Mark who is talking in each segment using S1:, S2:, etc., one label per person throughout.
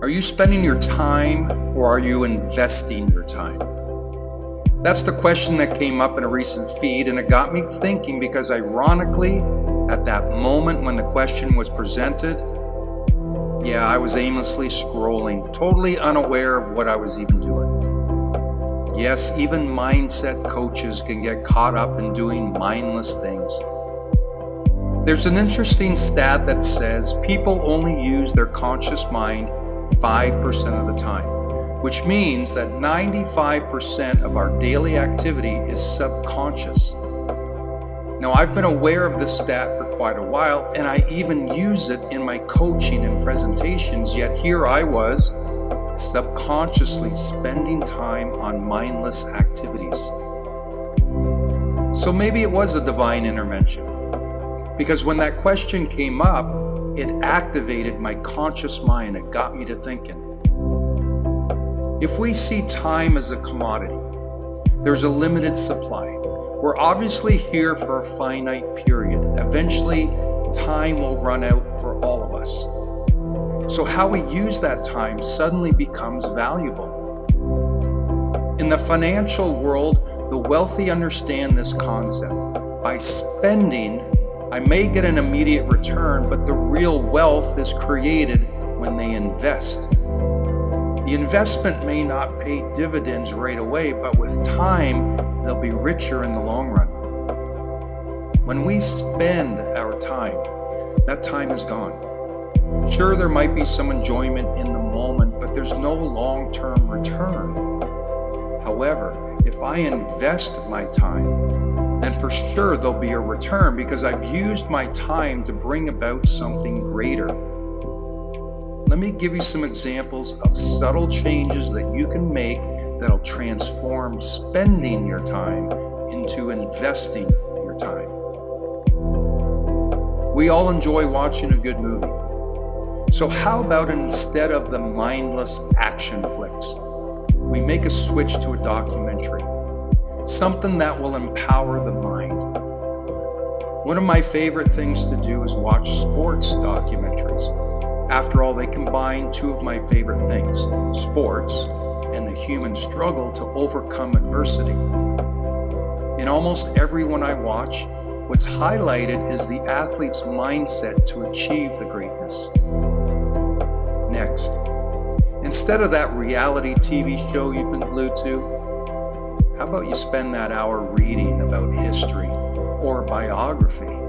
S1: Are you spending your time or are you investing your time? That's the question that came up in a recent feed, and it got me thinking because ironically, at that moment when the question was presented, I was aimlessly scrolling, totally unaware of what I was even doing. Yes, even mindset coaches can get caught up in doing mindless things. There's an interesting stat that says people only use their conscious mind 5% of the time, which means that 95% of our daily activity is subconscious. Now, I've been aware of this stat for quite a while, and I even use it in my coaching and presentations, yet here I was, subconsciously spending time on mindless activities. So maybe it was a divine intervention, because when that question came up, it activated my conscious mind. It got me to thinking. If we see time as a commodity, there's a limited supply. We're obviously here for a finite period. Eventually, time will run out for all of us. So how we use that time suddenly becomes valuable. In the financial world, the wealthy understand this concept. By spending, I may get an immediate return, but the real wealth is created when they invest. The investment may not pay dividends right away, but with time, they'll be richer in the long run. When we spend our time, that time is gone. Sure, there might be some enjoyment in the moment, but there's no long-term return. However, if I invest my time, then for sure there'll be a return because I've used my time to bring about something greater. Let me give you some examples of subtle changes that you can make that'll transform spending your time into investing your time. We all enjoy watching a good movie. So how about instead of the mindless action flicks, we make a switch to a documentary, something that will empower the mind. One of my favorite things to do is watch sports documentaries. After all, they combine two of my favorite things, sports and the human struggle to overcome adversity. In almost every one I watch, what's highlighted is the athlete's mindset to achieve the greatness. Next, instead of that reality TV show you've been glued to, how about you spend that hour reading about history or biography?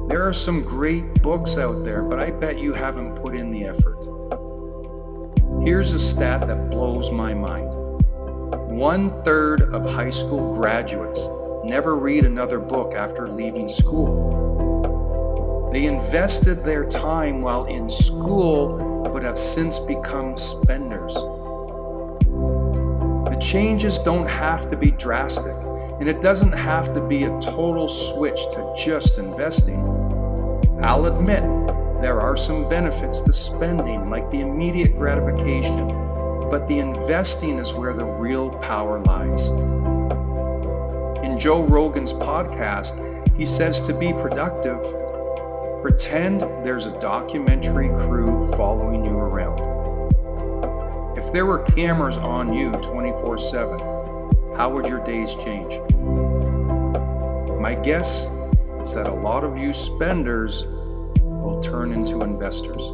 S1: There are some great books out there, but I bet you haven't put in the effort. Here's a stat that blows my mind. 1/3 of high school graduates never read another book after leaving school. They invested their time while in school, but have since become spenders. The changes don't have to be drastic, and it doesn't have to be a total switch to just investing. I'll admit, there are some benefits to spending, like the immediate gratification, but the investing is where the real power lies. In Joe Rogan's podcast, he says to be productive, pretend there's a documentary crew following you around. If there were cameras on you 24/7, how would your days change? My guess is that a lot of you spenders will turn into investors.